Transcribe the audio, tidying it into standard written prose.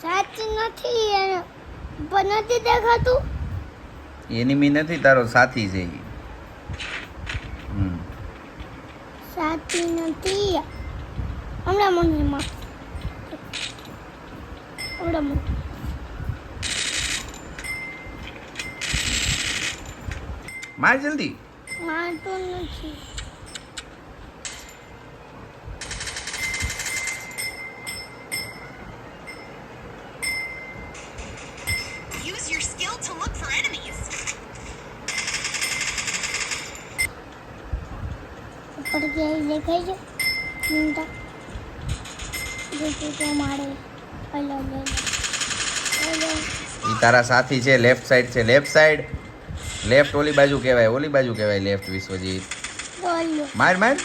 સાચી નથી એને પણ નથી દેખાતું. એનિમી નથી, તારો સાથી છે ઈ. સાચી નથી. હમણાં મને માં હમણાં મને માર જલ્દી. મારતો નથી. Use your skill to look for enemies. ઉપર ક્યાંય દેખાય છે ચિંતા તો મારે અલગ ઈ તારા સાથી છે. લેફ્ટ સાઈડ છે, લેફ્ટ સાઈડ. લેફ્ટ ઓલી બાજુ કહેવાય, ઓલી બાજુ કહેવાય લેફ્ટ. વિશ્વજીત બોલ્યો માર માર.